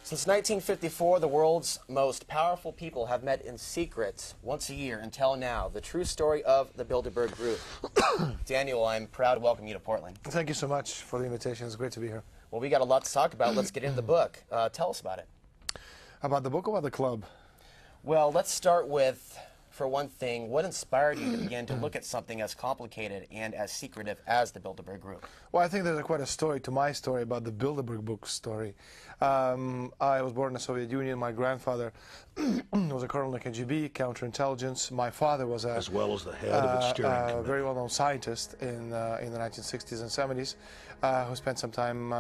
Since 1954, the world's most powerful people have met in secret once a year until now. The true story of the Bilderberg Group. Daniel, I'm proud to welcome you to Portland. Thank you so much for the invitation. It's great to be here. Well, we got a lot to talk about. Let's get into the book. Tell us about it. About the book or about the club? Well, let's start with, for one thing, what inspired you to begin to look at something as complicated and as secretive as the Bilderberg Group? Well, I think there's quite a story to my story about the Bilderberg book story. I was born in the Soviet Union. My grandfather was a colonel in the KGB, counterintelligence. My father was as well as the head of its steering committee. Very well-known sicentist in the 1960s and 70s, who spent some time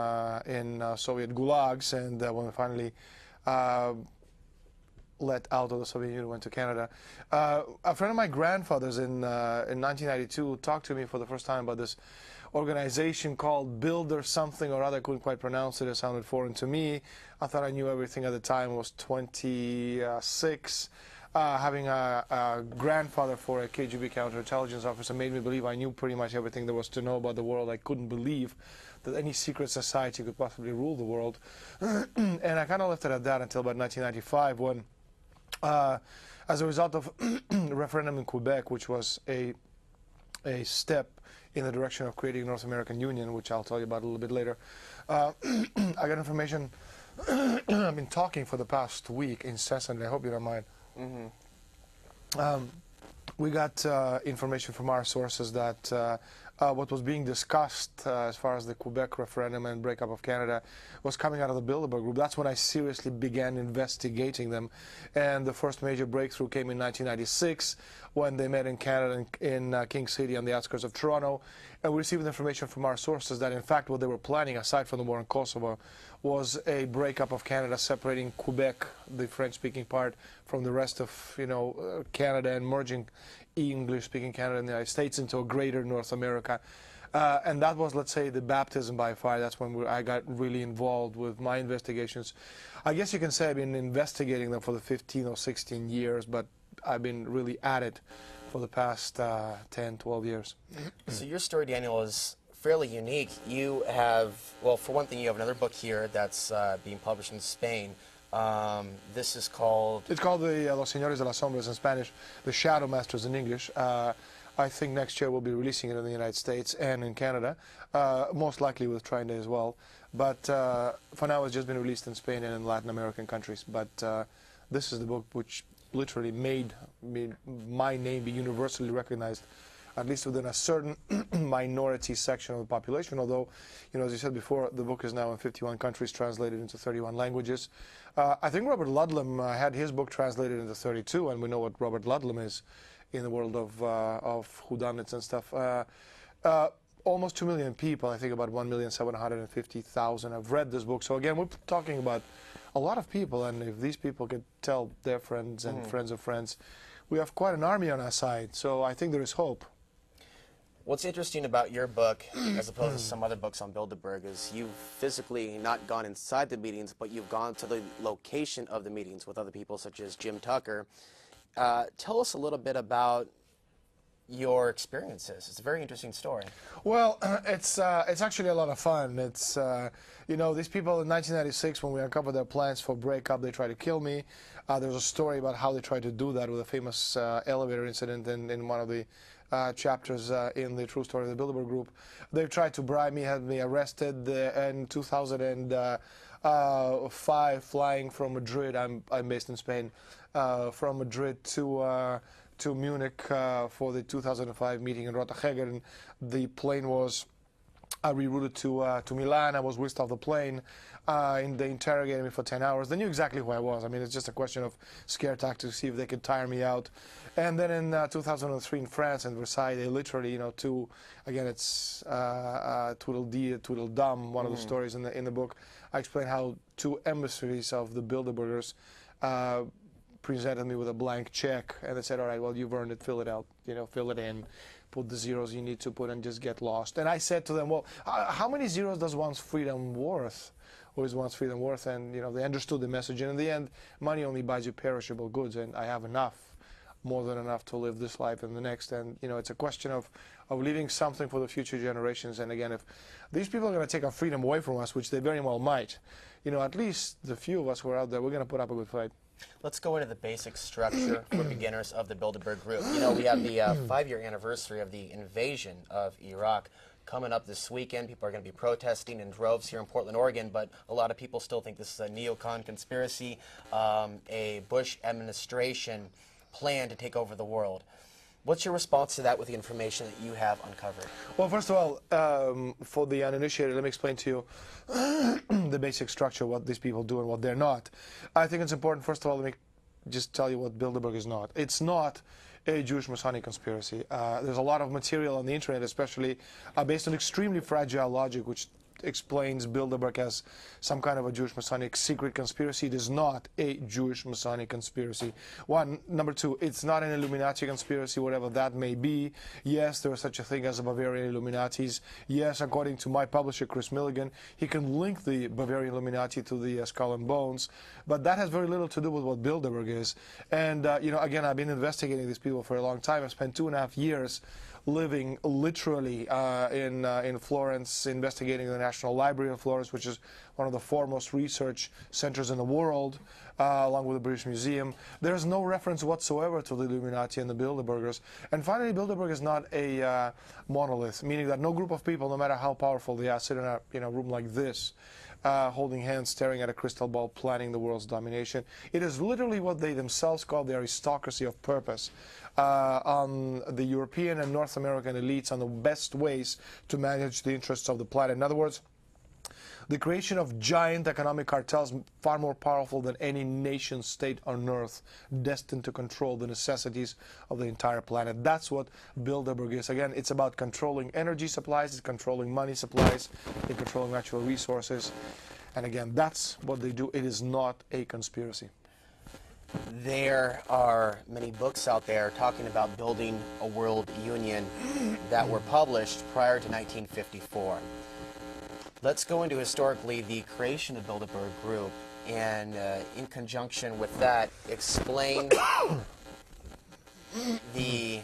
in Soviet gulags, and when we finally let out of the Soviet Union, went to Canada. A friend of my grandfather's in 1992 talked to me for the first time about this organization called Builder something or other. I couldn't quite pronounce it. It sounded foreign to me. I thought I knew everything at the time. I was 26. Having a grandfather for a KGB counterintelligence officer made me believe I knew pretty much everything there was to know about the world. I couldn't believe that any secret society could possibly rule the world. And I kind of left it at that until about 1995 when, as a result of a referendum in Quebec, which was a step in the direction of creating a North American Union, which I'll tell you about a little bit later, I got information. I've been talking for the past week incessantly. I hope you don't mind. We got information from our sources that what was being discussed as far as the Quebec referendum and breakup of Canada was coming out of the Bilderberg Group. That's when I seriously began investigating them. And the first major breakthrough came in 1996 when they met in Canada in King City on the outskirts of Toronto. And we received information from our sources that in fact what they were planning, aside from the war in Kosovo, was a breakup of Canada, separating Quebec, the French-speaking part, from the rest of Canada, and merging English-speaking Canada and the United States into a greater North America. And that was, let's say, the baptism by fire. That's when I got really involved with my investigations. I guess you can say I've been investigating them for the 15 or 16 years, but I've been really at it for the past 10, 12 years. So your story, Daniel, is fairly unique. You have, well, for one thing, you have another book here that's being published in Spain. This is called... It's called the Los Señores de las Sombras in Spanish, the Shadow Masters in English. I think next year we'll be releasing it in the United States and in Canada, most likely with Trine Day as well. But for now, it's just been released in Spain and in Latin American countries. But this is the book which literally made my name be universally recognized, at least within a certain minority section of the population. Although, as you said before, the book is now in 51 countries, translated into 31 languages. I think Robert Ludlum had his book translated into 32, and we know what Robert Ludlum is in the world of whodunits and stuff. Almost 2 million people, I think about 1,750,000 have read this book. So again, we're talking about a lot of people, and if these people could tell their friends and friends of friends, we have quite an army on our side. So I think there is hope. What's interesting about your book, as opposed to some other books on Bilderberg, is you've physically not gone inside the meetings, but you've gone to the location of the meetings with other people, such as Jim Tucker. Tell us a little bit about your experiences. It's a very interesting story. Well, it's actually a lot of fun. It's these people in 1996, when we uncovered their plans for breakup, they tried to kill me. There's a story about how they tried to do that with a famous elevator incident in one of the chapters in the true story of the Bilderberg Group. They've tried to bribe me, had me arrested in 2005, flying from Madrid. I'm based in Spain, from Madrid to Munich for the 2005 meeting in Rotterdam. The plane was rerouted to Milan. I was whisked off the plane, and they interrogated me for 10 hours. They knew exactly who I was. I mean, it's just a question of scare tactics to see if they could tire me out. And then in 2003 in France, in Versailles, they literally, again, it's Tweedledee, Tweedledum, one of the stories in the book. I explain how 2 emissaries of the Bilderbergers presented me with a blank check, and they said, all right, well, you've earned it, fill it out, fill it in, put the zeros you need to put, and just get lost. And I said to them, well, how many zeros does one's freedom worth? Or is one's freedom worth? And, they understood the message. And in the end, money only buys you perishable goods, and I have enough more than enough to live this life and the next. And it's a question of leaving something for the future generations. And again, if these people are going to take our freedom away from us, which they very well might, at least the few of us who are out there, we're going to put up a good fight. Let's go into the basic structure for beginners of the Bilderberg Group. We have the 5-year anniversary of the invasion of Iraq coming up this weekend. People are going to be protesting in droves here in Portland, Oregon, but a lot of people still think this is a neocon conspiracy, a Bush administration plan to take over the world. What's your response to that with the information that you have uncovered? Well, first of all, for the uninitiated, let me explain to you the basic structure, what these people do and what they're not. I think it's important, first of all, let me just tell you what Bilderberg is not. It's not a Jewish Masonic conspiracy. There's a lot of material on the internet, especially based on extremely fragile logic, which explains Bilderberg as some kind of a Jewish Masonic secret conspiracy. It is not a Jewish Masonic conspiracy. One. Number two, it's not an Illuminati conspiracy, whatever that may be. Yes, there is such a thing as a Bavarian Illuminatis. Yes, according to my publisher, Chris Milligan, he can link the Bavarian Illuminati to the Skull and Bones, but that has very little to do with what Bilderberg is. And, again, I've been investigating these people for a long time. I've spent 2.5 years living literally in Florence, investigating the National Library of Florence, which is one of the foremost research centers in the world, along with the British Museum. There's no reference whatsoever to the Illuminati and the Bilderbergers. And finally, Bilderberg is not a monolith, meaning that no group of people, no matter how powerful they are, sit in a room like this, holding hands, staring at a crystal ball, planning the world's domination. It is literally what they themselves call the aristocracy of purpose, on the European and North American elites on the best ways to manage the interests of the planet. In other words, the creation of giant economic cartels far more powerful than any nation state on earth, destined to control the necessities of the entire planet. That's what Bilderberg is. Again, it's about controlling energy supplies, it's controlling money supplies, it's controlling natural resources. And again, that's what they do. It is not a conspiracy. There are many books out there talking about building a world union that were published prior to 1954. Let's go into historically the creation of Bilderberg Group, and in conjunction with that, explain the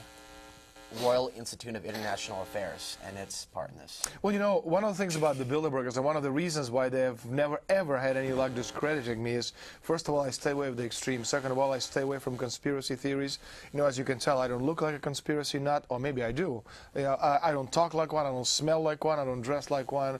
Royal Institute of International Affairs and its part in this. Well, one of the things about the Bilderbergers, and one of the reasons why they have never ever had any luck discrediting me is, first of all, I stay away from the extremes. Second of all, I stay away from conspiracy theories. As you can tell, I don't look like a conspiracy nut, or maybe I do. I don't talk like one, I don't smell like one, I don't dress like one.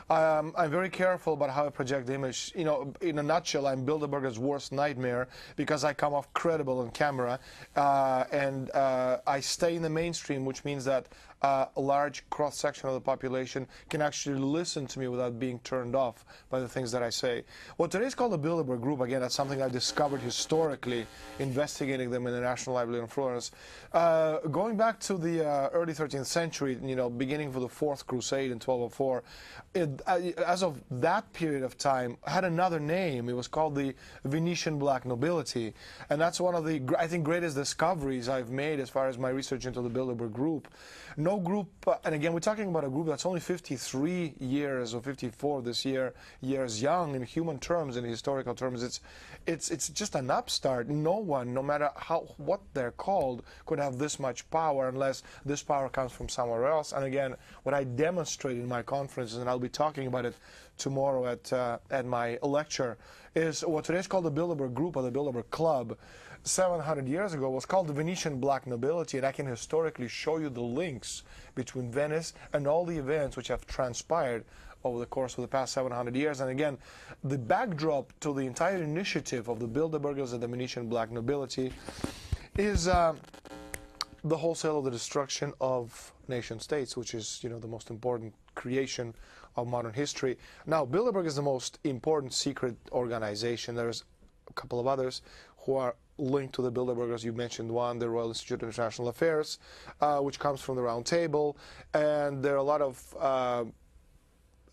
I'm very careful about how I project the image. In a nutshell, I'm Bilderberger's worst nightmare because I come off credible on camera, and I stay in the mainstream, which means that a large cross-section of the population can actually listen to me without being turned off by the things that I say. What today is called the Bilderberg Group, again, that's something I've discovered historically, investigating them in the National Library in Florence. Going back to the early 13th century, beginning for the Fourth Crusade in 1204, as of that period of time, had another name. It was called the Venetian Black Nobility. And that's one of the, I think, greatest discoveries I've made as far as my research into the Bilderberg Group. No group, and again, we're talking about a group that's only 53 years or 54 this year, years young in human terms, in historical terms. It's just an upstart. No one, no matter what they're called, could have this much power unless this power comes from somewhere else. And again, what I demonstrate in my conferences, and I'll be talking about it tomorrow at my lecture, is what today is called the Bilderberg Group or the Bilderberg Club. 700 years ago was called the Venetian Black Nobility, and I can historically show you the links between Venice and all the events which have transpired over the course of the past 700 years. And again, the backdrop to the entire initiative of the Bilderbergers and the Venetian Black Nobility is the wholesale of the destruction of nation states, which is, the most important creation of modern history. Now, Bilderberg is the most important secret organization. There's a couple of others who are linked to the Bilderbergers. You mentioned one, the Royal Institute of International Affairs, which comes from the Round Table. And there are a lot of,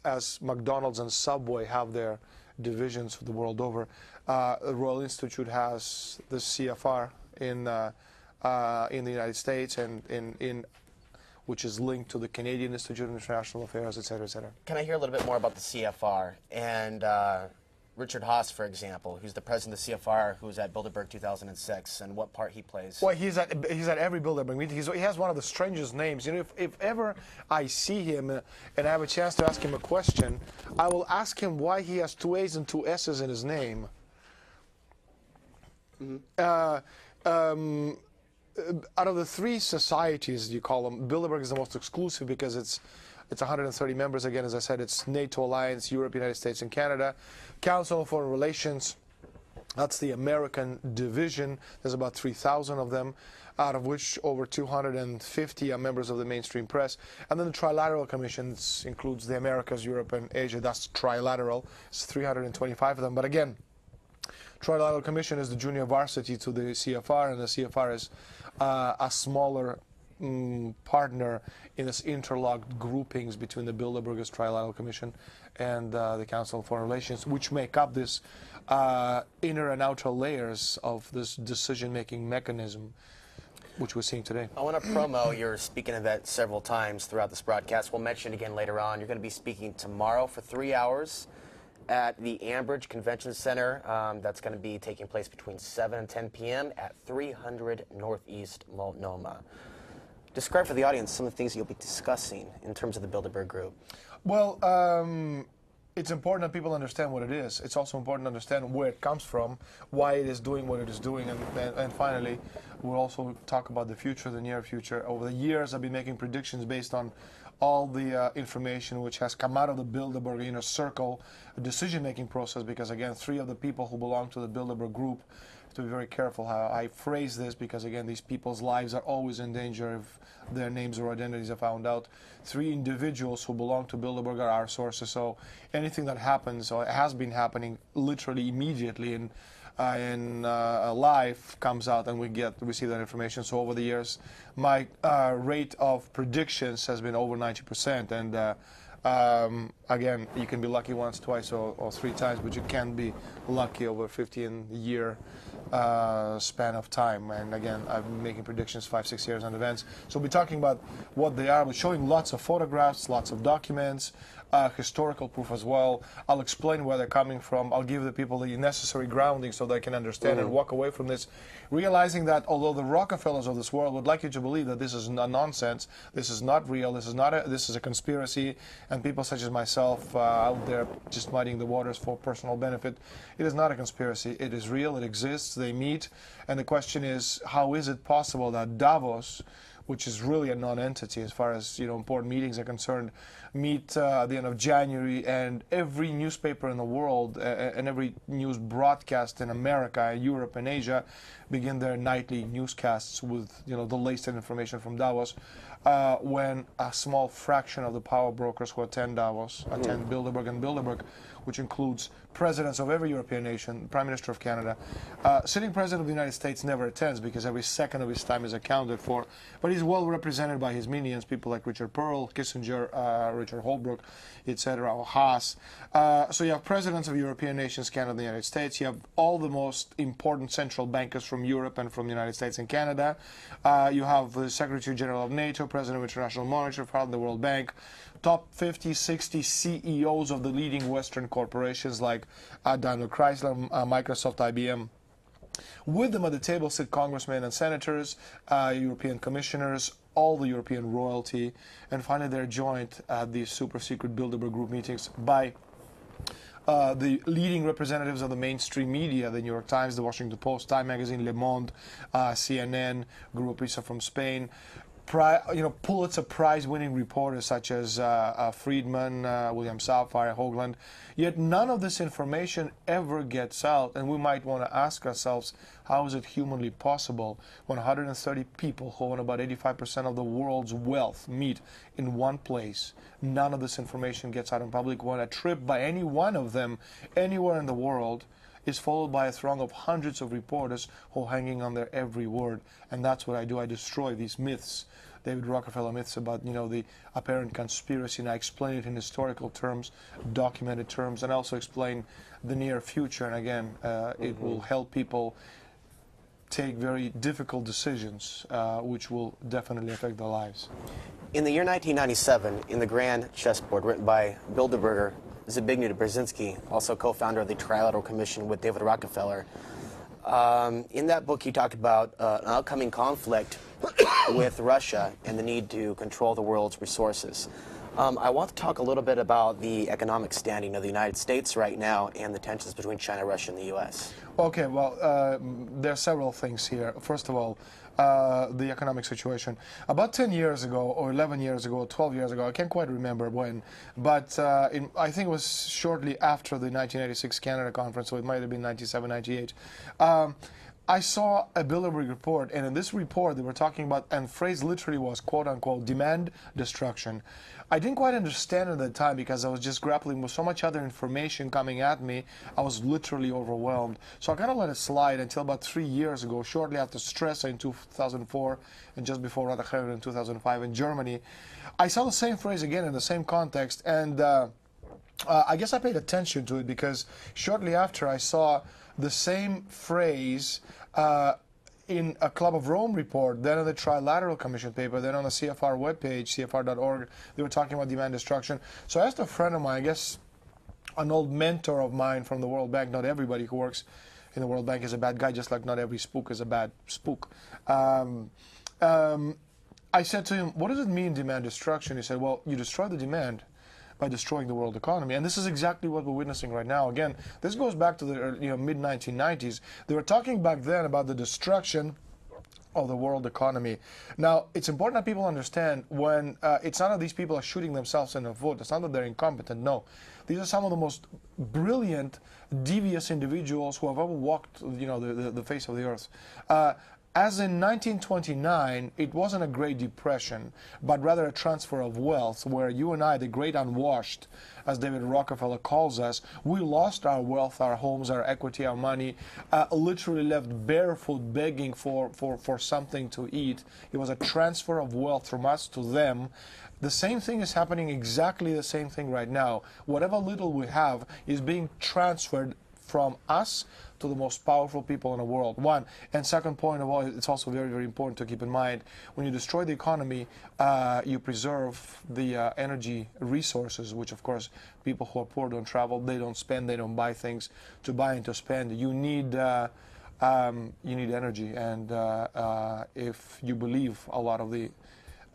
as McDonald's and Subway have their divisions the world over, the Royal Institute has the CFR in the United States, and which is linked to the Canadian Institute of International Affairs, et cetera, et cetera. Can I hear a little bit more about the CFR and Richard Haas, for example, who's the president of the CFR, who's at Bilderberg 2006, and what part he plays? Well, he's at every Bilderberg meeting. He has one of the strangest names. You know, if ever I see him and I have a chance to ask him a question, I will ask him why he has 2 A's and 2 S's in his name. Out of the 3 societies, you call them, Bilderberg is the most exclusive because it's 130 members. Again, as I said, it's NATO alliance, Europe, United States, and Canada. Council on Foreign Relations, that's the American division. There's about 3,000 of them, out of which over 250 are members of the mainstream press. And then the Trilateral Commission includes the Americas, Europe, and Asia. That's trilateral. It's 325 of them. But again, Trilateral Commission is the junior varsity to the CFR, and the CFR is a smaller partner in this interlocked groupings between the Bilderberg's Trilateral Commission and the Council on Foreign Relations, which make up this inner and outer layers of this decision-making mechanism, which we're seeing today. I want to promo your speaking event several times throughout this broadcast. We'll mention it again later on. You're going to be speaking tomorrow for 3 hours at the Ambridge Convention Center. That's going to be taking place between 7 and 10 p.m. at 300 Northeast Multnomah. Describe for the audience some of the things you'll be discussing in terms of the Bilderberg Group. Well, it's important that people understand what it is. It's also important to understand where it comes from, why it is doing what it is doing, and finally, we'll also talk about the future, the near future. Over the years, I've been making predictions based on all the information which has come out of the Bilderberg inner circle decision-making process, because again, 3 of the people who belong to the Bilderberg Group, to be very careful how I phrase this, because again, these people's lives are always in danger if their names or identities are found out. 3 individuals who belong to Bilderberg are our sources, so anything that happens or has been happening literally immediately in life comes out, and we receive that information. So over the years, my rate of predictions has been over 90%, and again, you can be lucky once, twice, or 3 times, but you can't be lucky over a 15-year span of time. And again, I've been making predictions 5-6 years in advance. So we'll be talking about what they are. We're showing lots of photographs, lots of documents, historical proof as well. I'll explain where they're coming from. I'll give the people the necessary grounding so they can understand and walk away from this, realizing that although the Rockefellers of this world would like you to believe that this is nonsense, this is not real, this is a conspiracy, and people such as myself out there just muddying the waters for personal benefit, it is not a conspiracy. It is real. It exists. They meet, and the question is, how is it possible that Davos, which is really a non-entity as far as important meetings are concerned, meet at the end of January, and every newspaper in the world and every news broadcast in America, Europe, and Asia begin their nightly newscasts with the latest information from Davos, when a small fraction of the power brokers who attend Davos attend Bilderberg, and Bilderberg, which includes presidents of every European nation, Prime Minister of Canada. Sitting President of the United States never attends because every second of his time is accounted for, but he's well represented by his minions, people like Richard Pearl, Kissinger, Richard Holbrooke, etc., or Haas. So you have presidents of European nations, Canada, and the United States. You have all the most important central bankers from Europe and from the United States and Canada. You have the Secretary General of NATO, President of International Monetary Fund, the World Bank, top 50, 60 CEOs of the leading Western corporations like Daimler Chrysler, Microsoft, IBM. With them at the table sit congressmen and senators, European commissioners, all the European royalty, and finally they're joined at these super secret Bilderberg Group meetings by the leading representatives of the mainstream media, the New York Times, the Washington Post, Time Magazine, Le Monde, CNN, Grupo Prisa from Spain, Pulitzer Prize-winning reporters such as Friedman, William Safire, Hoagland. Yet none of this information ever gets out, and we might want to ask ourselves, how is it humanly possible when 130 people who own about 85% of the world's wealth meet in one place? None of this information gets out in public. When a trip by any one of them anywhere in the world is followed by a throng of hundreds of reporters who are hanging on their every word. And that's what I do. I destroy these myths, David Rockefeller myths about, the apparent conspiracy, and I explain it in historical terms, documented terms, and also explain the near future. And again, it will help people take very difficult decisions, which will definitely affect their lives. In the year 1997, in the Grand Chessboard, written by Bilderberger, Zbigniew Brzezinski, also co-founder of the Trilateral Commission with David Rockefeller. In that book, he talked about an upcoming conflict with Russia and the need to control the world's resources. I want to talk a little bit about the economic standing of the United States right now and the tensions between China, Russia, and the U.S. Okay, well, there are several things here. First of all, the economic situation. About 10 years ago, or 11 years ago, or 12 years ago, I can't quite remember when, but I think it was shortly after the 1986 Canada conference, so it might have been 97, 98. I saw a Bilderberg report, and in this report they were talking about, and phrase literally was, quote-unquote, demand destruction. I didn't quite understand at the time because I was just grappling with so much other information coming at me. I was literally overwhelmed. So I kind of let it slide until about 3 years ago, shortly after Stressa in 2004, and just before Radacher in 2005 in Germany. I saw the same phrase again in the same context, and I guess I paid attention to it because shortly after I saw the same phrase in a Club of Rome report, then in the Trilateral Commission paper, then on the CFR webpage, cfr.org, they were talking about demand destruction. So I asked a friend of mine, I guess an old mentor of mine from the World Bank, not everybody who works in the World Bank is a bad guy, just like not every spook is a bad spook. I said to him, what does it mean, demand destruction? He said, well, you destroy the demand by destroying the world economy. And this is exactly what we're witnessing right now. Again, this goes back to the mid-1990s. They were talking back then about the destruction of the world economy. Now, it's important that people understand when it's not that these people are shooting themselves in the foot. It's not that they're incompetent. No. These are some of the most brilliant, devious individuals who have ever walked, the face of the earth. As in 1929, it wasn't a Great Depression, but rather a transfer of wealth, where you and I, the great unwashed, as David Rockefeller calls us, we lost our wealth, our homes, our equity, our money, literally left barefoot begging for something to eat. It was a transfer of wealth from us to them. The same thing is happening, exactly the same thing right now. Whatever little we have is being transferred from us to the most powerful people in the world. One. And second point of all, it's also very, very important to keep in mind, when you destroy the economy, you preserve the energy resources, which of course people who are poor don't travel, they don't spend, they don't buy things to buy and to spend. You need energy, and if you believe a lot of the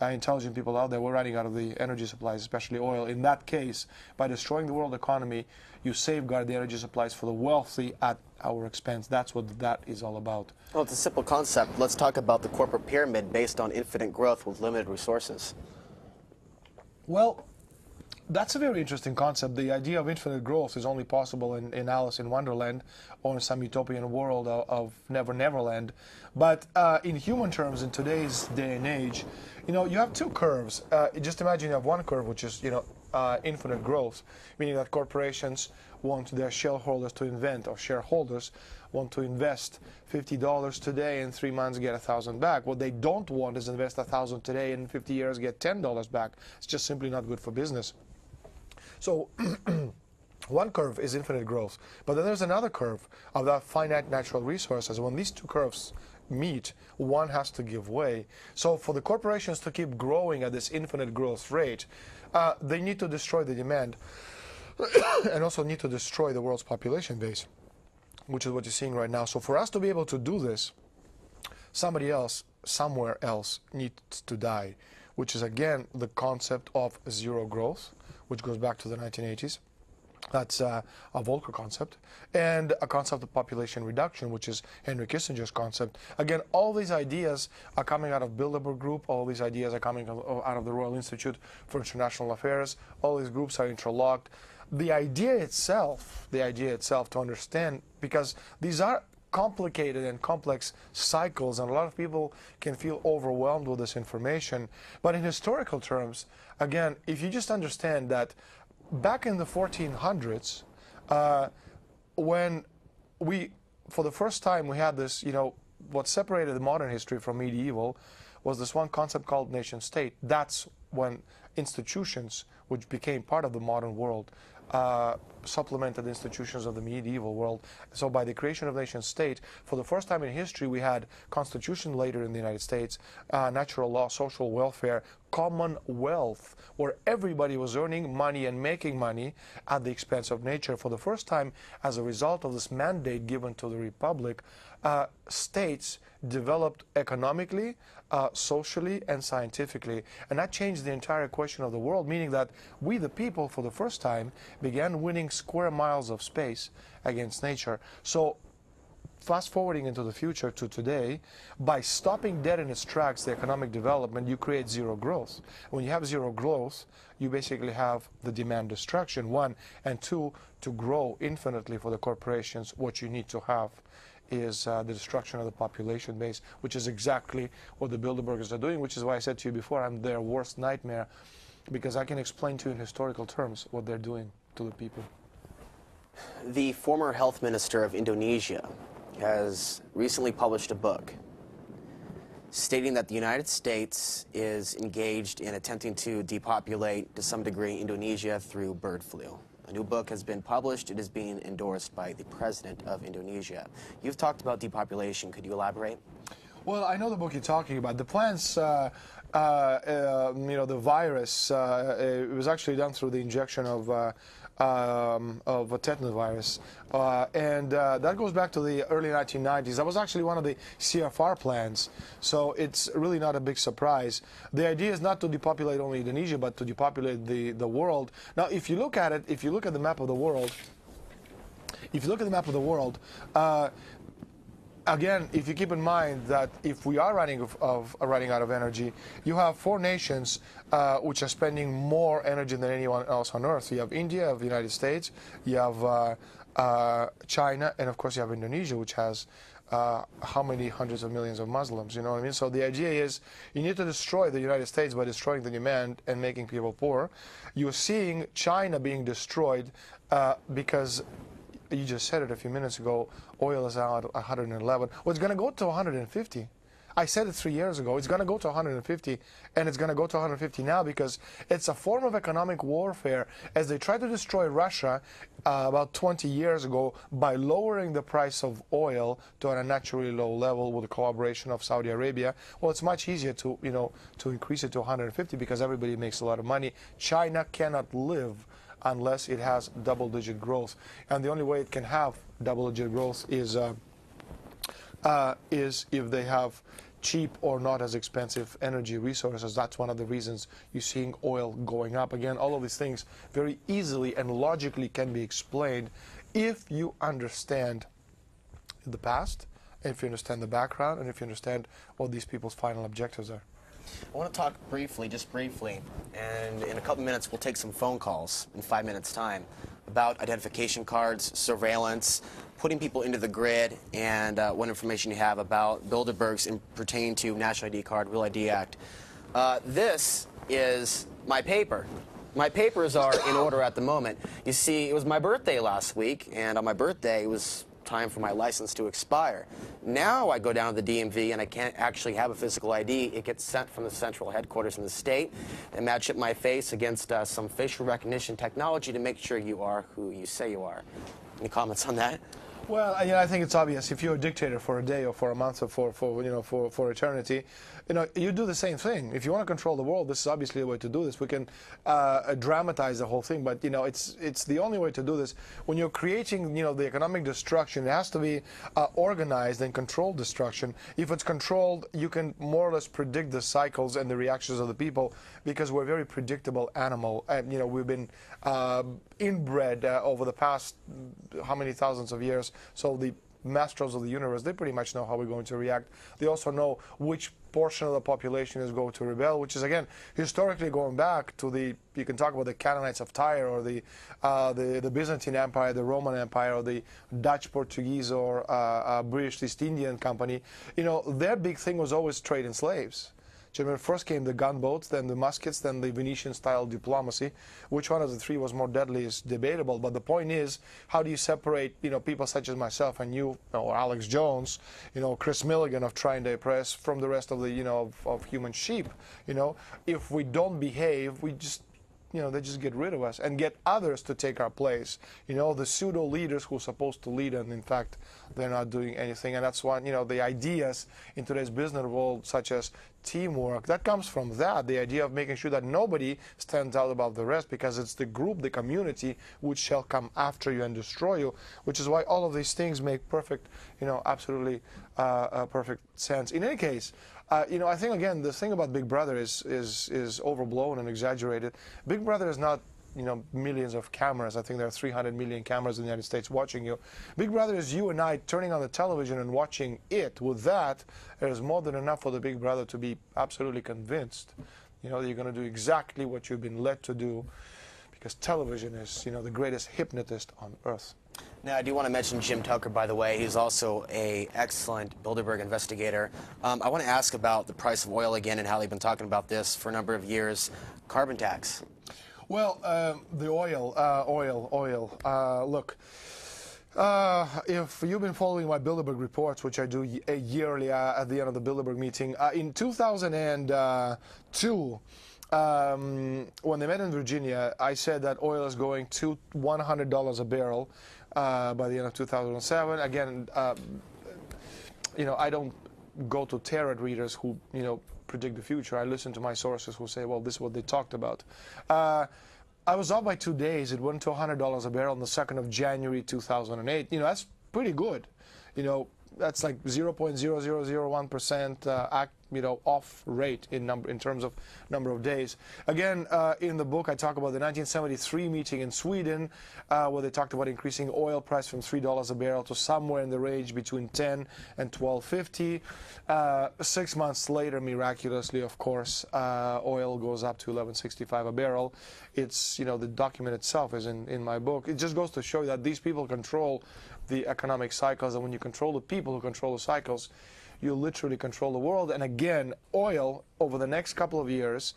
intelligent people out there, we're running out of the energy supplies, especially oil. In that case, by destroying the world economy, you safeguard the energy supplies for the wealthy at our expense. That's what that is all about. Well, it's a simple concept. Let's talk about the corporate pyramid based on infinite growth with limited resources. Well, that's a very interesting concept. The idea of infinite growth is only possible in Alice in Wonderland or in some utopian world of Never Neverland. But in human terms, in today's day and age, you have two curves. Just imagine you have one curve, which is, infinite growth, meaning that corporations want their shareholders to invent, or shareholders want to invest $50 today, and 3 months get $1,000 back. What they don't want is invest $1,000 today and in 50 years get $10 back. It's just simply not good for business. So one curve is infinite growth, but then there's another curve of that finite natural resources. When these two curves meet, one has to give way. So for the corporations to keep growing at this infinite growth rate, they need to destroy the demand and also need to destroy the world's population base, which is what you're seeing right now. So for us to be able to do this, somebody else, somewhere else needs to die, which is again the concept of zero growth, which goes back to the 1980s. That's a Volcker concept, and a concept of population reduction, which is Henry Kissinger's concept. Again, all these ideas are coming out of Bilderberg Group, all these ideas are coming out of the Royal Institute for International Affairs, all these groups are interlocked. The idea itself to understand, because these are complicated and complex cycles, and a lot of people can feel overwhelmed with this information. But in historical terms, again, if you just understand that back in the 1400s, when for the first time we had this, what separated the modern history from medieval was this one concept called nation state. That's when institutions, which became part of the modern world, supplemented institutions of the medieval world. So by the creation of nation state, for the first time in history, we had constitution later in the United States, natural law, social welfare, commonwealth, where everybody was earning money and making money at the expense of nature. For the first time, as a result of this mandate given to the republic, states developed economically, socially, and scientifically. And that changed the entire question of the world, meaning that we, the people, for the first time, began winning square miles of space against nature. So fast forwarding into the future to today, by stopping dead in its tracks the economic development, you create zero growth. When you have zero growth, you basically have the demand destruction, one, and two, to grow infinitely for the corporations, what you need to have is the destruction of the population base, which is exactly what the Bilderbergers are doing, which is why I said to you before, I'm their worst nightmare, because I can explain to you in historical terms what they're doing to the people. The former health minister of Indonesia has recently published a book stating that the United States is engaged in attempting to depopulate, to some degree, Indonesia through bird flu. A new book has been published. It is being endorsed by the president of Indonesia. You've talked about depopulation. Could you elaborate? Well, I know the book you're talking about. The plants, the virus, it was actually done through the injection of a tetanus virus. And that goes back to the early 1990s. That was actually one of the CFR plans. So it's really not a big surprise. The idea is not to depopulate only Indonesia, but to depopulate the world. Now, if you look at it, if you look at the map of the world, again, if you keep in mind that if we are running out of energy, you have four nations which are spending more energy than anyone else on Earth. You have India, you have the United States, you have China, and of course you have Indonesia, which has how many hundreds of millions of Muslims, you know what I mean? So the idea is you need to destroy the United States by destroying the demand and making people poor. You're seeing China being destroyed because you just said it a few minutes ago, oil is out at 111. Well, it's going to go to 150. I said it 3 years ago. It's going to go to 150, and it's going to go to 150 now because it's a form of economic warfare as they tried to destroy Russia about 20 years ago by lowering the price of oil to an unnaturally low level with the collaboration of Saudi Arabia. Well, it's much easier to, to increase it to 150 because everybody makes a lot of money. China cannot live unless it has double-digit growth. And the only way it can have double-digit growth is if they have cheap or not as expensive energy resources. That's one of the reasons you're seeing oil going up. Again, all of these things very easily and logically can be explained if you understand the past, if you understand the background, and if you understand what these people's final objectives are. I want to talk briefly, just briefly, and in a couple minutes we'll take some phone calls in 5 minutes' time about identification cards, surveillance, putting people into the grid, and what information you have about Bilderberg's pertaining to National ID Card, Real ID Act. This is my paper. My papers are in order at the moment. You see, it was my birthday last week, and on my birthday it was time for my license to expire. Now I go down to the DMV and I can't actually have a physical ID. It gets sent from the central headquarters in the state and match up my face against some facial recognition technology to make sure you are who you say you are. Any comments on that? Well, I think it's obvious. If you're a dictator for a day or for a month or for eternity, you do the same thing. If you want to control the world, this is obviously the way to do this. We can dramatize the whole thing, but it's the only way to do this. When you're creating the economic destruction, it has to be organized and controlled destruction. If it's controlled, you can more or less predict the cycles and the reactions of the people because we're a very predictable animal. We've been inbred over the past how many thousands of years. So the masters of the universe, they pretty much know how we're going to react. They also know which portion of the population is going to rebel, which is, again, historically going back to you can talk about the Canaanites of Tyre or the Byzantine Empire, the Roman Empire, or the Dutch, Portuguese, or British East Indian Company. Their big thing was always trade in slaves. First came the gunboats, then the muskets, then the Venetian-style diplomacy. Which one of the three was more deadly is debatable. But the point is, how do you separate, people such as myself and you, or Alex Jones, Chris Milligan of Trying to Press from the rest of the, of human sheep? If we don't behave, we just they just get rid of us and get others to take our place. The pseudo leaders who are supposed to lead, and in fact, they're not doing anything. And that's why, the ideas in today's business world, such as teamwork, that comes from that, the idea of making sure that nobody stands out above the rest, because it's the group, the community, which shall come after you and destroy you, which is why all of these things make perfect, absolutely perfect sense. In any case, I think, again, the thing about Big Brother is overblown and exaggerated. Big Brother is not, millions of cameras. I think there are 300 million cameras in the United States watching you. Big Brother is you and I turning on the television and watching it. With that, there is more than enough for the Big Brother to be absolutely convinced, that you're going to do exactly what you've been led to do, because television is, the greatest hypnotist on earth. Now, I do want to mention Jim Tucker, by the way. He's also an excellent Bilderberg investigator. I want to ask about the price of oil again and how they've been talking about this for a number of years. Carbon tax. Well, the oil. Look, if you've been following my Bilderberg reports, which I do yearly at the end of the Bilderberg meeting, in 2002, when they met in Virginia, I said that oil is going to $100 a barrel by the end of 2007. Again, I don't go to tarot readers who, predict the future. I listen to my sources who say, well, this is what they talked about. I was off by 2 days. It went to $100 a barrel on the 2nd of January 2008. That's pretty good. That's like 0.0001% off rate in terms of number of days. Again, in the book, I talk about the 1973 meeting in Sweden, where they talked about increasing oil price from $3 a barrel to somewhere in the range between 10 and 12.50. 6 months later, miraculously, of course, oil goes up to 11.65 a barrel. It's, the document itself is in my book. It just goes to show you that these people control the economic cycles, and when you control the people who control the cycles, you literally control the world. And again, oil over the next couple of years,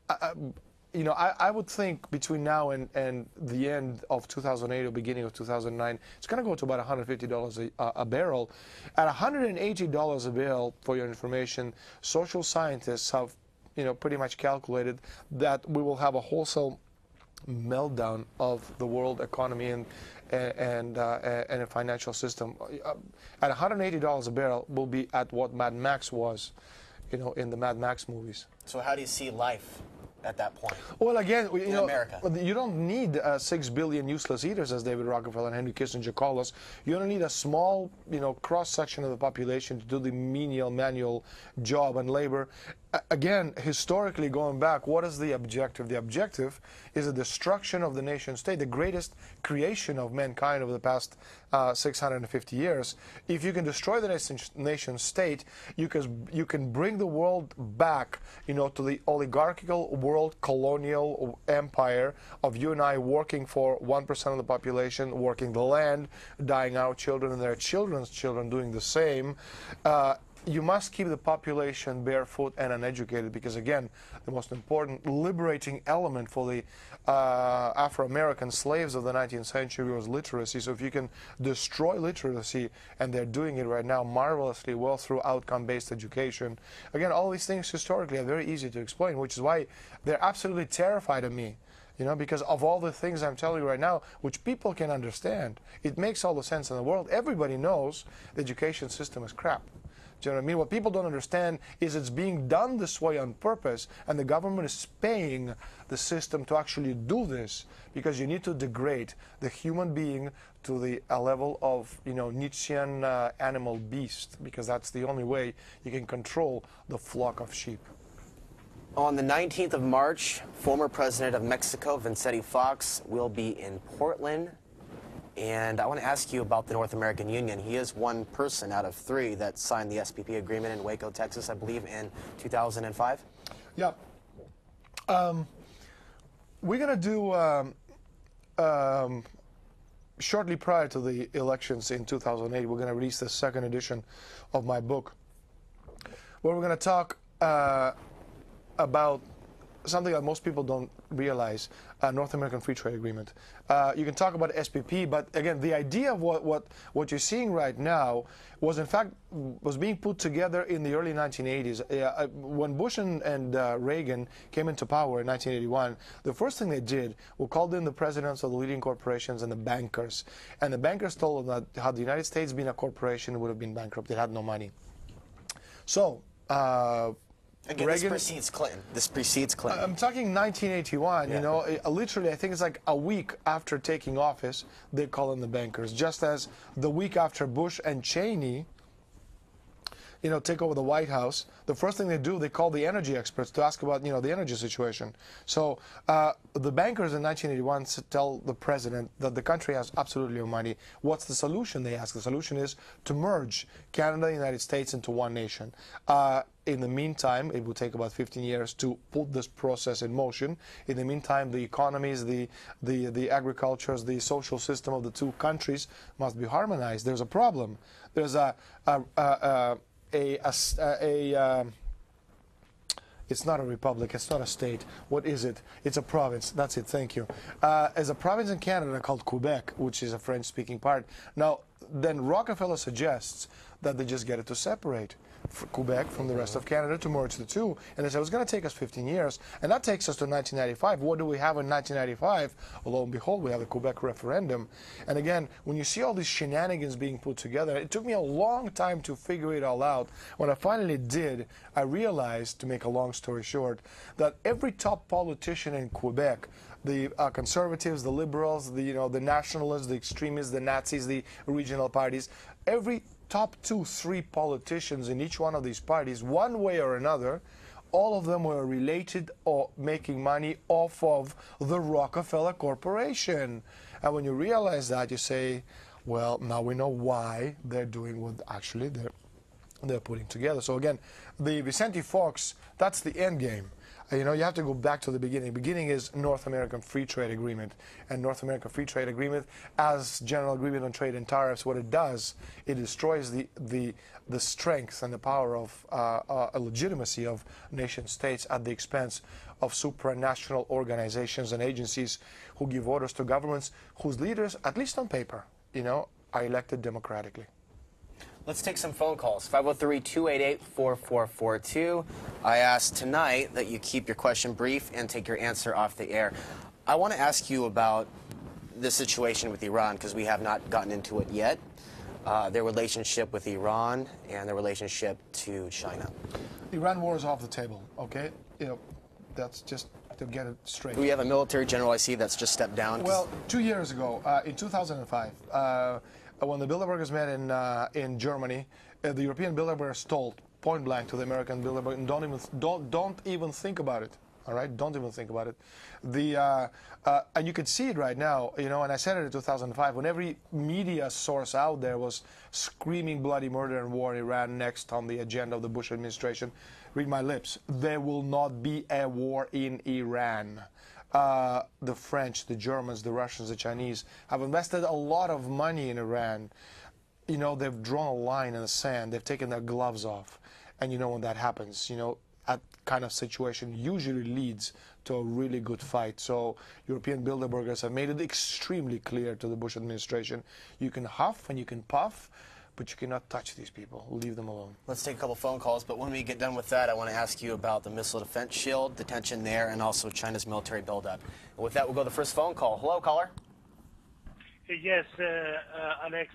I would think between now and the end of 2008 or beginning of 2009, it's going to go to about $150 a barrel. At $180 a barrel, for your information, social scientists have, pretty much calculated that we will have a wholesale meltdown of the world economy and a financial system. At $180 a barrel, we'll be at what Mad Max was, in the Mad Max movies. So how do you see life at that point? Well, again, in America, you don't need 6 billion useless eaters, as David Rockefeller and Henry Kissinger call us. You only need a small, cross-section of the population to do the menial, manual job and labor. Again, historically going back, what is the objective? The objective is the destruction of the nation state, the greatest creation of mankind over the past 650 years. If you can destroy the nation state, you can bring the world back, to the oligarchical world colonial empire of you and I working for 1% of the population, working the land, dying out children and their children's children doing the same. You must keep the population barefoot and uneducated, because, again, the most important liberating element for the Afro-American slaves of the 19th century was literacy. So if you can destroy literacy, and they're doing it right now marvelously well through outcome-based education, again, all these things historically are very easy to explain, which is why they're absolutely terrified of me. Because of all the things I'm telling you right now, which people can understand. It makes all the sense in the world. Everybody knows the education system is crap. Do you know what I mean? What people don't understand is it's being done this way on purpose, and the government is paying the system to actually do this, because you need to degrade the human being to a level of, Nietzschean animal beast, because that's the only way you can control the flock of sheep. On the 19th of March, former President of Mexico, Vicente Fox, will be in Portland. And I want to ask you about the North American Union. He is one person out of 3 that signed the SPP agreement in Waco, Texas, I believe, in 2005. Yeah. We're going to do, shortly prior to the elections in 2008, we're going to release the 2nd edition of my book, where we're going to talk about something that most people don't realize, North American Free Trade Agreement. You can talk about SPP, but again, the idea of what you're seeing right now was in fact was being put together in the early 1980s. When Bush and Reagan came into power in 1981, the first thing they did was called in the presidents of the leading corporations and the bankers. And the bankers told them that had the United States been a corporation, it would have been bankrupt. It had no money. So, again, Reagan, this precedes Clinton. This precedes Clinton. I'm talking 1981, Yeah. you know, literally I think it's like a week after taking office, they call in the bankers. Just as the week after Bush and Cheney, you know, take over the White House, the first thing they do, they call the energy experts to ask about, you know, the energy situation. So the bankers in 1981 tell the president that the country has absolutely no money. What's the solution, they ask? The solution is to merge Canada and the United States into one nation. In the meantime, it will take about 15 years to put this process in motion. In the meantime, the economies, the agricultures, the social system of the two countries must be harmonized. There's a problem. There's it's not a republic, it's not a state. What is it? It's a province. That's it, thank you. As a province in Canada called Quebec, which is a French-speaking part. Now, then Rockefeller suggests that they just get it to separate Quebec from the rest of Canada, to merge the two. And they said, it's going to take us 15 years. And that takes us to 1995. What do we have in 1995? Lo and behold, we have the Quebec referendum. And again, when you see all these shenanigans being put together, it took me a long time to figure it all out. When I finally did, I realized, to make a long story short, that every top politician in Quebec, the conservatives, the liberals, the nationalists, the extremists, the Nazis, the regional parties, every top 2-3 politicians in each one of these parties, one way or another, all of them were related or making money off of the Rockefeller Corporation. And when you realize that, you say, well, now we know why they're doing what actually they're putting together. So again, the Vicente Fox, that's the end game. You know, you have to go back to the beginning. Beginning is North American Free Trade Agreement. And North American Free Trade Agreement, as General Agreement on Trade and Tariffs, what it does, it destroys the strength and the power of a legitimacy of nation states at the expense of supranational organizations and agencies who give orders to governments whose leaders, at least on paper, you know, are elected democratically. Let's take some phone calls. 503-288-4442. I asked tonight that you keep your question brief and take your answer off the air. I want to ask you about the situation with Iran, because we have not gotten into it yet. Their relationship with Iran and their relationship to China. The Iran war is off the table, okay? You know, that's just to get it straight. We have a military general I see that's just stepped down. Well, 2 years ago, in 2005, when the Bilderbergers met in Germany, the European Bilderbergers told point blank to the American Bilderberg, and don't even think about it. All right, don't even think about it. And you can see it right now, you know. And I said it in 2005 when every media source out there was screaming bloody murder and war in Iran next on the agenda of the Bush administration. Read my lips. There will not be a war in Iran. The French, the Germans, the Russians, the Chinese have invested a lot of money in Iran. You know, they've drawn a line in the sand. They've taken their gloves off. And you know, when that happens, you know, that kind of situation usually leads to a really good fight. So European Bilderbergers have made it extremely clear to the Bush administration, you can huff and you can puff, but you cannot touch these people. Leave them alone. Let's take a couple phone calls, but when we get done with that, I want to ask you about the missile defense shield, the tension there, and also China's military buildup. And with that, we'll go to the first phone call. Hello, caller. Yes, Alex,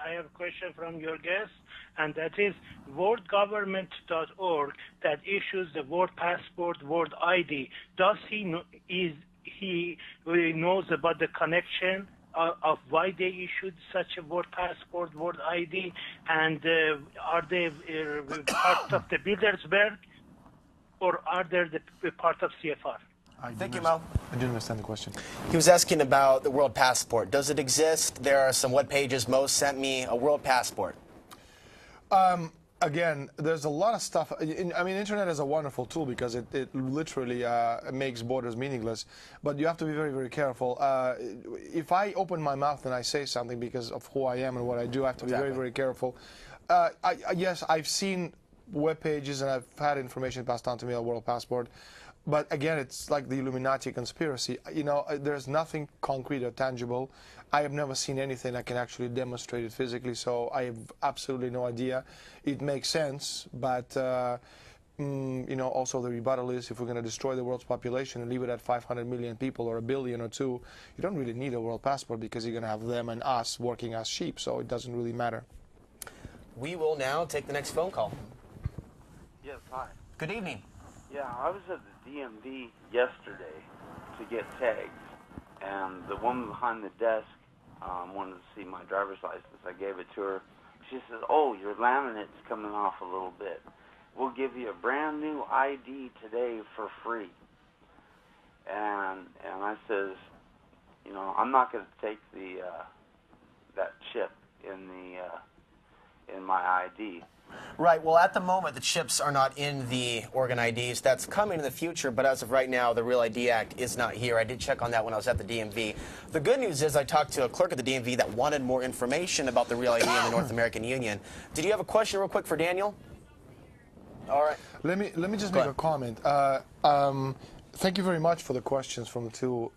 I have a question from your guest, and that is worldgovernment.org that issues the World Passport, World ID. Does he knows about the connection of why they issued such a World Passport, World ID, and are they part of the Bilderberg, or are they the part of CFR? Thank you, Mo. I didn't understand the question. He was asking about the world passport. Does it exist? There are some web pages. Mo sent me a world passport. Again, there's a lot of stuff. I mean, internet is a wonderful tool because it literally makes borders meaningless. But you have to be very, very careful. If I open my mouth and I say something because of who I am and what I do, I have to be very, very careful. Yes, I've seen web pages and I've had information passed on to me on World Passport. But again, it's like the Illuminati conspiracy. You know, there's nothing concrete or tangible. I have never seen anything that can actually demonstrate it physically, so I have absolutely no idea. It makes sense, but you know, also the rebuttal is if we're going to destroy the world's population and leave it at 500 million people or a billion or two, you don't really need a world passport because you're going to have them and us working as sheep, so it doesn't really matter. We will now take the next phone call. Yes, hi. Good evening. Yeah, I was at the DMV yesterday to get tags, and the woman behind the desk wanted to see my driver's license. I gave it to her. She says, "Oh, your laminate's coming off a little bit. We'll give you a brand new ID today for free." And I says, you know, I'm not going to take the that chip in my ID. Right. Well, at the moment, the chips are not in the organ IDs. That's coming in the future, but as of right now, the Real ID Act is not here. I did check on that when I was at the DMV. The good news is I talked to a clerk at the DMV that wanted more information about the Real ID in the North American Union. Did you have a question real quick for Daniel? All right. Let me just make a comment. Thank you very much for the questions from the two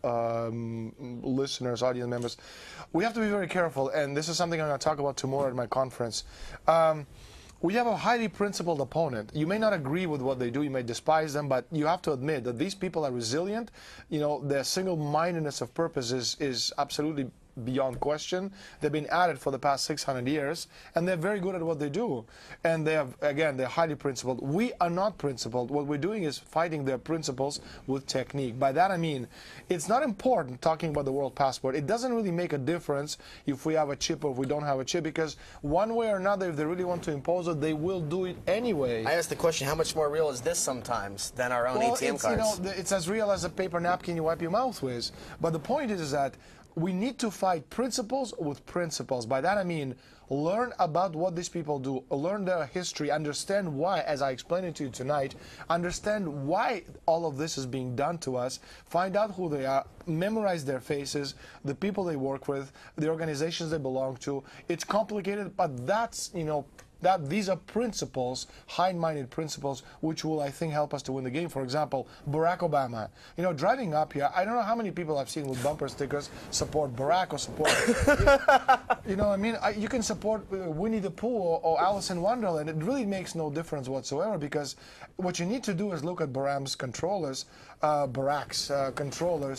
listeners, audience members. We have to be very careful, and this is something I'm going to talk about tomorrow at my conference. We have a highly principled opponent. You may not agree with what they do, you may despise them, but you have to admit that these people are resilient. You know, their single-mindedness of purpose is absolutely beyond question. They've been at it for the past 600 years, and they're very good at what they do. And they have, again, they're highly principled. We are not principled. What we're doing is fighting their principles with technique. By that I mean, it's not important talking about the world passport. It doesn't really make a difference if we have a chip or if we don't have a chip, because one way or another, if they really want to impose it, they will do it anyway. I asked the question, how much more real is this sometimes than our own ATM cards? You know, it's as real as a paper napkin you wipe your mouth with. But the point is that we need to fight principles with principles. By that I mean, learn about what these people do, learn their history, understand why, as I explained it to you tonight, understand why all of this is being done to us, find out who they are, memorize their faces, the people they work with, the organizations they belong to. It's complicated, but that's, you know, these are principles, high-minded principles, which will, I think, help us to win the game. For example, Barack Obama. You know, driving up here, I don't know how many people I've seen with bumper stickers support Barack or support... you know what I mean? You can support Winnie the Pooh or Alice in Wonderland. It really makes no difference whatsoever, because what you need to do is look at Barack's controllers.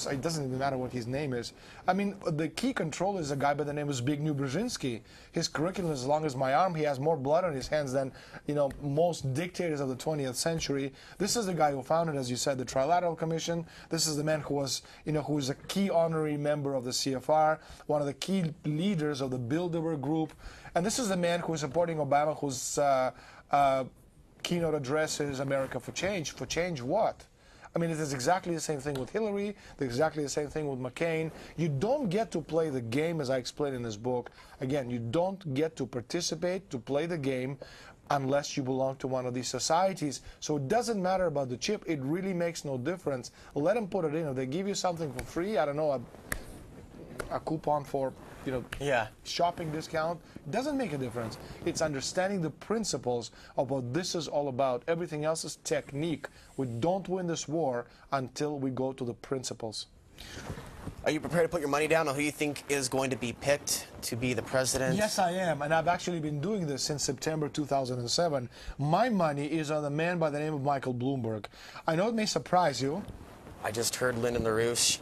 It doesn't even matter what his name is. I mean, the key controller is a guy by the name of Zbigniew Brzezinski. His curriculum is as long as my arm. He has more blood on his hands than, you know, most dictators of the 20th century. This is the guy who founded, as you said, the Trilateral Commission. This is the man who was, you know, who is a key honorary member of the CFR, one of the key leaders of the Bilderberg group. And this is the man who is supporting Obama, whose keynote address is America for Change. For change what? I mean, it is exactly the same thing with Hillary, exactly the same thing with McCain. You don't get to play the game, as I explained in this book. Again, you don't get to participate, to play the game, unless you belong to one of these societies. So it doesn't matter about the chip. It really makes no difference. Let them put it in. If they give you something for free, I don't know, a coupon for, you know, shopping discount, doesn't make a difference. It's understanding the principles of what this is all about. Everything else is technique. We don't win this war until we go to the principles. Are you prepared to put your money down on who you think is going to be picked to be the president? Yes, I am, and I've actually been doing this since September 2007. My money is on a man by the name of Michael Bloomberg. I know it may surprise you. I just heard Lyndon LaRouche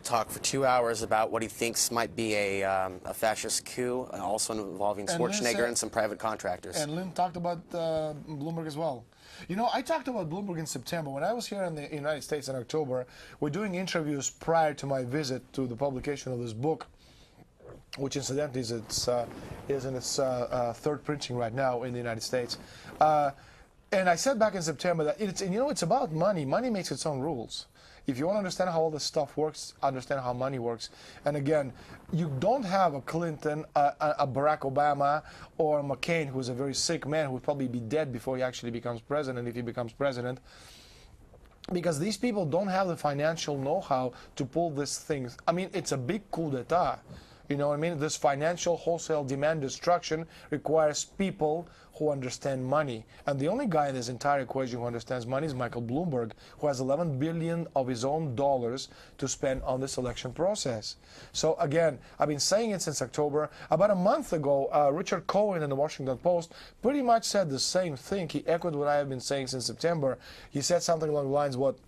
talk for 2 hours about what he thinks might be a fascist coup, also involving Schwarzenegger and some private contractors. And Lynn talked about Bloomberg as well. You know, I talked about Bloomberg in September. When I was here in the United States in October, we're doing interviews prior to my visit to the publication of this book, which incidentally is in its third printing right now in the United States. And I said back in September that it's about money. Money makes its own rules. If you want to understand how all this stuff works, understand how money works. And again, you don't have a Clinton, a Barack Obama, or a McCain, who's a very sick man who would probably be dead before he actually becomes president, if he becomes president. Because these people don't have the financial know-how to pull this thing. I mean, it's a big coup d'etat. You know what I mean? This financial wholesale demand destruction requires people who understand money. And the only guy in this entire equation who understands money is Michael Bloomberg, who has $11 billion of his own dollars to spend on this election process. So again, I've been saying it since October. About a month ago, Richard Cohen in the Washington Post pretty much said the same thing. He echoed what I have been saying since September. He said something along the lines what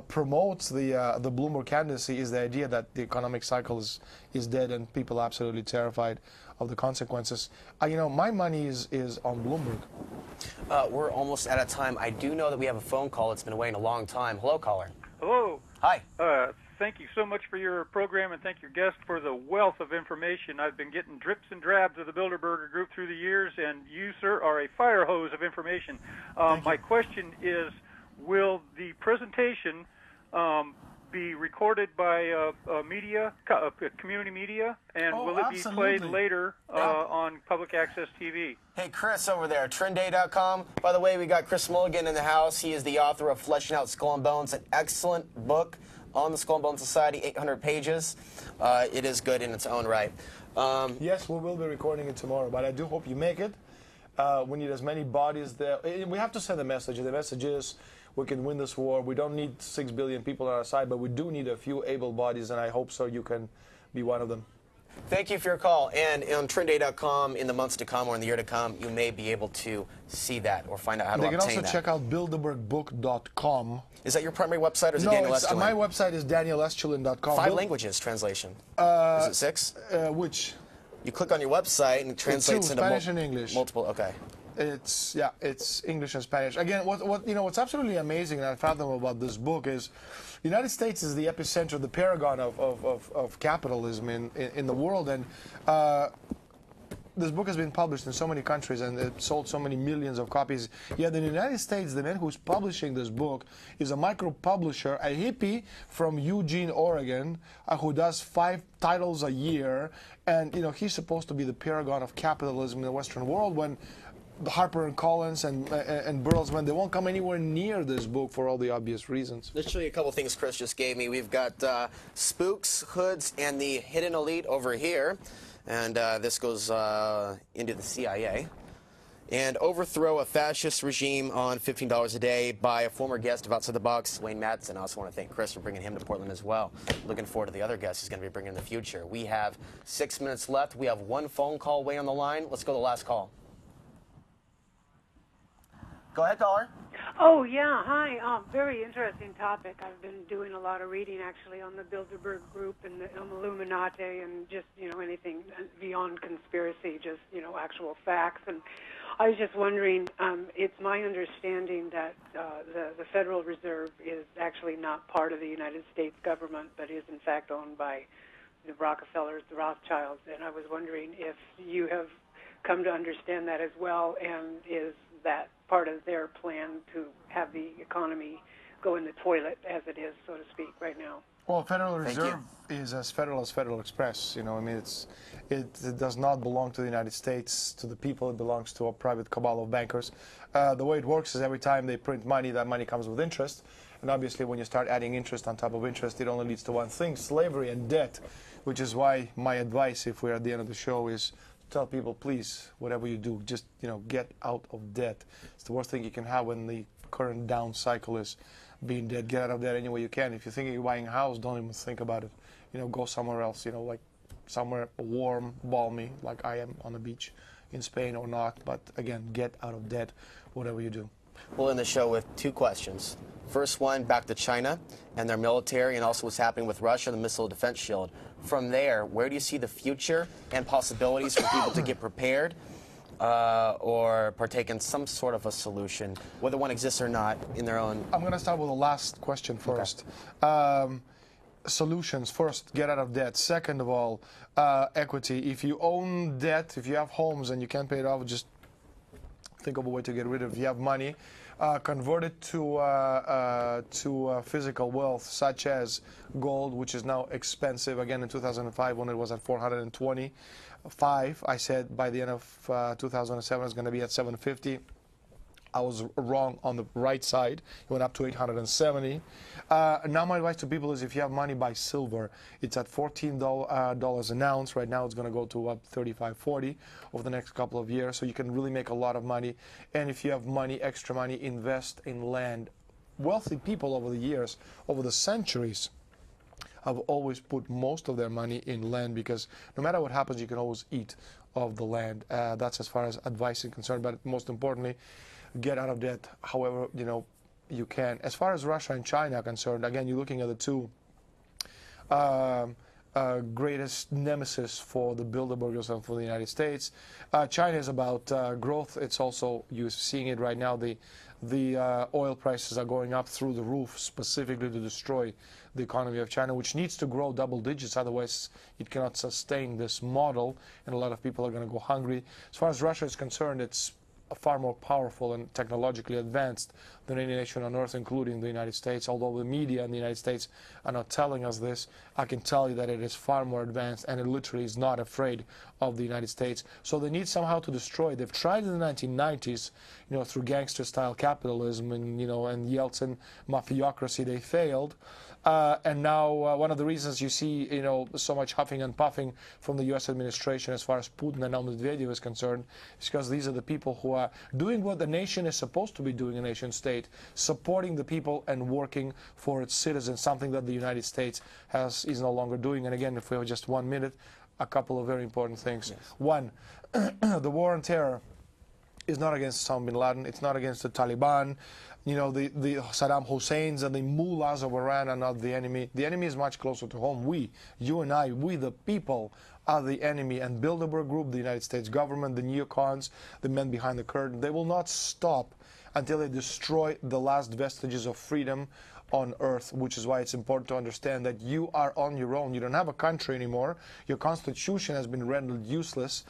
promotes the Bloomberg candidacy is the idea that the economic cycle is dead and people are absolutely terrified of the consequences. You know, my money is on Bloomberg. We're almost out of time. I do know that we have a phone call. It's been waiting a long time. Hello, caller. Hello. Hi. Thank you so much for your program, and thank your guest for the wealth of information. I've been getting drips and drabs of the Bilderberg group through the years, and you, sir, are a fire hose of information. My question is, will the presentation be recorded by media, community media, and will it be played later on public access TV? Hey, Chris over there, Trenday.com. By the way, we got Chris Mulligan in the house. He is the author of Fleshing Out Skull and Bones, an excellent book on the Skull and Bones Society, 800 pages. It is good in its own right. Yes, we will be recording it tomorrow, but I do hope you make it. We need as many bodies there. We have to send a message. The message is we can win this war. We don't need 6 billion people on our side, but we do need a few able bodies, and I hope so you can be one of them. Thank you for your call. And on Trenday.com, in the months to come or in the year to come, you may be able to see that or find out how to obtain that. They can also check out bilderbergbook.com. Is that your primary website, or is it No, Daniel Estulin? my website is danielestulin.com. 5 languages translation. Is it 6? Which? You click on your website and it translates into Spanish and English. Multiple. Okay. It's English and Spanish. Again, what's absolutely amazing and unfathomable about this book is the United States is the epicenter, the paragon of capitalism in the world, and this book has been published in so many countries and it sold so many millions of copies. Yet in the United States, the man who's publishing this book is a micro publisher, a hippie from Eugene, Oregon, who does 5 titles a year, and he's supposed to be the paragon of capitalism in the Western world when Harper and Collins and Bertelsmann, they won't come anywhere near this book for all the obvious reasons. Let's show you a couple things Chris just gave me. We've got spooks, hoods, and the hidden elite over here. And this goes into the CIA. And overthrow a fascist regime on $15 a day by a former guest of Outside the Box, Wayne Madsen. I also want to thank Chris for bringing him to Portland as well. Looking forward to the other guests he's going to be bringing in the future. We have 6 minutes left. We have 1 phone call way on the line. Let's go to the last call. Go ahead, caller. Oh, yeah. Hi. Very interesting topic. I've been doing a lot of reading, actually, on the Bilderberg group and the Illuminati and just, anything beyond conspiracy, just, actual facts. And I was just wondering, it's my understanding that the Federal Reserve is actually not part of the United States government, but is, in fact, owned by the Rockefellers, the Rothschilds. And I was wondering if you have come to understand that as well, and is that part of their plan to have the economy go in the toilet, as it is, so to speak, right now? Well, Federal Reserve is as federal as Federal Express. It does not belong to the United States, to the people. It belongs to a private cabal of bankers. The way it works is every time they print money, that money comes with interest. And obviously, when you start adding interest on top of interest, it only leads to one thing: slavery and debt, which is why my advice, if we're at the end of the show, is tell people, please, whatever you do, just get out of debt. It's the worst thing you can have when the current down cycle is being dead. Get out of debt any way you can. If you're thinking of buying a house, don't even think about it. Go somewhere else. Like somewhere warm, balmy, like I am on the beach in Spain or not. But again, get out of debt, whatever you do. We'll end the show with 2 questions. First one, back to China and their military, and also what's happening with Russia, the missile defense shield. From there, where do you see the future and possibilities for people to get prepared or partake in some sort of a solution, whether one exists or not, in their own? I'm going to start with the last question first. Okay. Solutions. First, get out of debt. Second of all, equity. If you own debt, if you have homes and you can't pay it off, just think of a way to get rid of it. If you have money, convert it to physical wealth, such as gold, which is now expensive. Again, in 2005, when it was at 425, I said by the end of 2007 it's going to be at 750. I was wrong on the right side. It went up to 870. Now my advice to people is, if you have money, buy silver. It's at $14 an ounce. Right now it's going to go to up 35, 40 over the next couple of years. So you can really make a lot of money. And if you have money, extra money, invest in land. Wealthy people over the years, over the centuries, have always put most of their money in land, because no matter what happens, you can always eat of the land. That's as far as advice is concerned. But most importantly, get out of debt however you can. As far as Russia and China are concerned, again, you're looking at the two greatest nemesis for the Bilderbergers and for the United States. China is about growth. It's also, you're seeing it right now, the oil prices are going up through the roof, specifically to destroy the economy of China, which needs to grow double digits. Otherwise, it cannot sustain this model, and a lot of people are going to go hungry. As far as Russia is concerned, it's far more powerful and technologically advanced than any nation on earth, including the United States. Although the media in the United States are not telling us this, I can tell you that it is far more advanced, and it literally is not afraid of the United States. So they need somehow to destroy. They've tried in the 1990s, through gangster-style capitalism and and Yeltsin mafiocracy. They failed. And now one of the reasons you see so much huffing and puffing from the U.S. administration as far as Putin and now Medvedev is concerned is because these are the people who are doing what the nation is supposed to be doing, a nation state, supporting the people and working for its citizens, something that the United States is no longer doing. And again, if we have just 1 minute, a couple of very important things. Yes. One, the war on terror is not against Osama bin Laden. It's not against the Taliban. The Saddam Husseins and the mullahs of Iran are not the enemy. The enemy is much closer to home. You and I, we the people, are the enemy. And Bilderberg Group, the United States government, the neocons, the men behind the curtain, they will not stop until they destroy the last vestiges of freedom on earth, which is why it's important to understand that you are on your own. You don't have a country anymore. Your constitution has been rendered useless.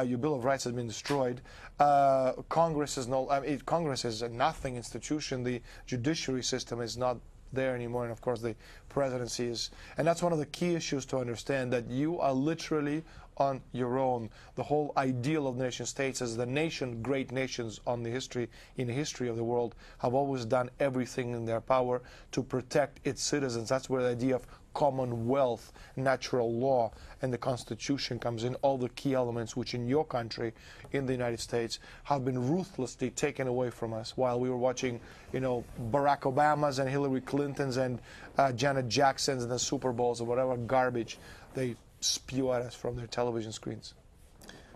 Your Bill of Rights has been destroyed. Congress is Congress is a nothing institution. The judiciary system is not there anymore, and of course the presidency is. And that's one of the key issues to understand, that you are literally on your own. The whole ideal of nation states is great nations in the history of the world have always done everything in their power to protect its citizens. That's where the idea of commonwealth, natural law, and the Constitution comes in. All the key elements which in your country, in the United States, have been ruthlessly taken away from us while we were watching, Barack Obama's and Hillary Clinton's and Janet Jackson's and the Super Bowls or whatever garbage they spew at us from their television screens.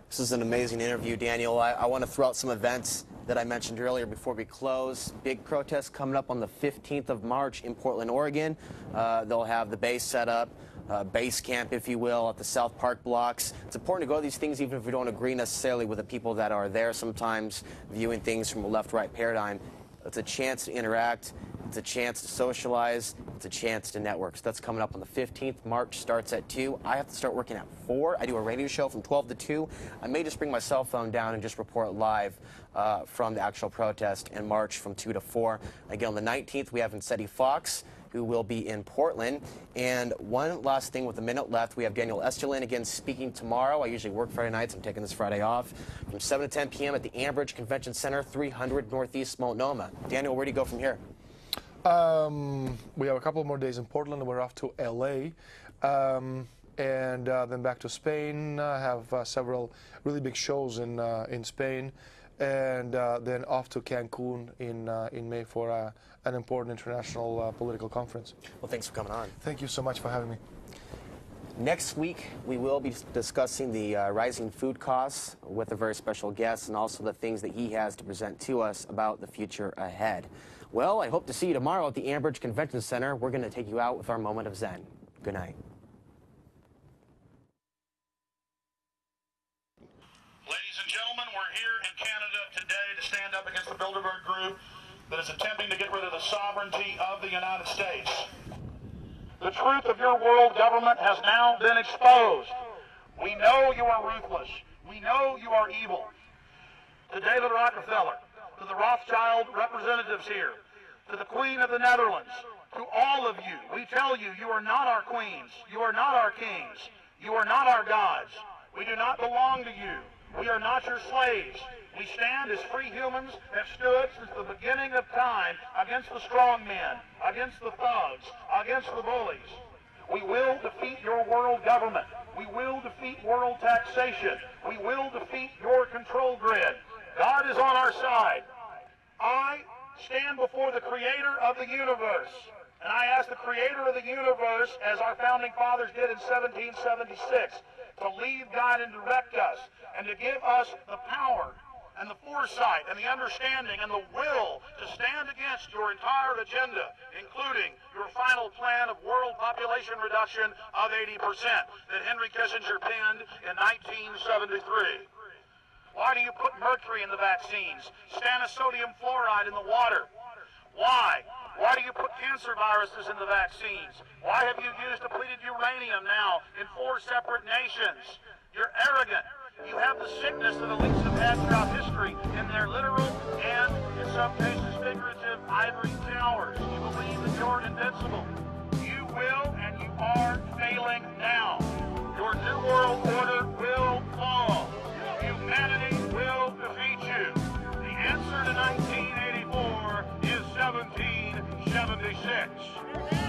This is an amazing interview, Daniel. I want to throw out some events that I mentioned earlier before we close. Big protest coming up on the 15th of March in Portland, Oregon. They'll have the base set up, base camp, if you will, at the South Park blocks. It's important to go to these things even if we don't agree necessarily with the people that are there, sometimes viewing things from a left-right paradigm. It's a chance to interact. It's a chance to socialize. It's a chance to network. So that's coming up on the 15th. March starts at 2. I have to start working at 4. I do a radio show from 12 to 2. I may just bring my cell phone down and just report live from the actual protest in March from 2 to 4. Again, on the 19th, we have Ansary Fox, who will be in Portland. And one last thing with a minute left, we have Daniel Estulin again speaking tomorrow. I usually work Friday nights. I'm taking this Friday off. From 7 to 10 p.m. at the Ambridge Convention Center, 300 Northeast Multnomah. Daniel, where do you go from here? We have a couple more days in Portland. We're off to L.A. And then back to Spain. Have several really big shows in Spain. And then off to Cancun in May for an important international political conference. Well, thanks for coming on. Thank you so much for having me. Next week, we will be discussing the rising food costs with a very special guest, and also the things that he has to present to us about the future ahead. Well, I hope to see you tomorrow at the Ambridge Convention Center. We're going to take you out with our moment of Zen. Good night. Ladies and gentlemen, we're here in Canada today to stand up against the Bilderberg Group that is attempting to get rid of the sovereignty of the United States. The truth of your world government has now been exposed. We know you are ruthless. We know you are evil. To David Rockefeller, to the Rothschild representatives here, to the Queen of the Netherlands, to all of you, we tell you, you are not our queens. You are not our kings. You are not our gods. We do not belong to you. We are not your slaves. We stand as free humans have stood since the beginning of time against the strong men, against the thugs, against the bullies. We will defeat your world government. We will defeat world taxation. We will defeat your control grid. God is on our side. I stand before the creator of the universe, and I ask the creator of the universe, as our founding fathers did in 1776, to lead, guide, and direct us, and to give us the power and the foresight and the understanding and the will to stand against your entire agenda, including your final plan of world population reduction of 80% that Henry Kissinger penned in 1973. Why do you put mercury in the vaccines, stannous-sodium fluoride in the water? Why? Why do you put cancer viruses in the vaccines? Why have you used depleted uranium now in 4 separate nations? You're arrogant. You have the sickness that elites have had throughout history in their literal and, in some cases, figurative ivory towers. You believe that you're invincible. You will and you are failing now. Your New World Order will fall. Humanity will defeat you. The answer to 1984 is 1776.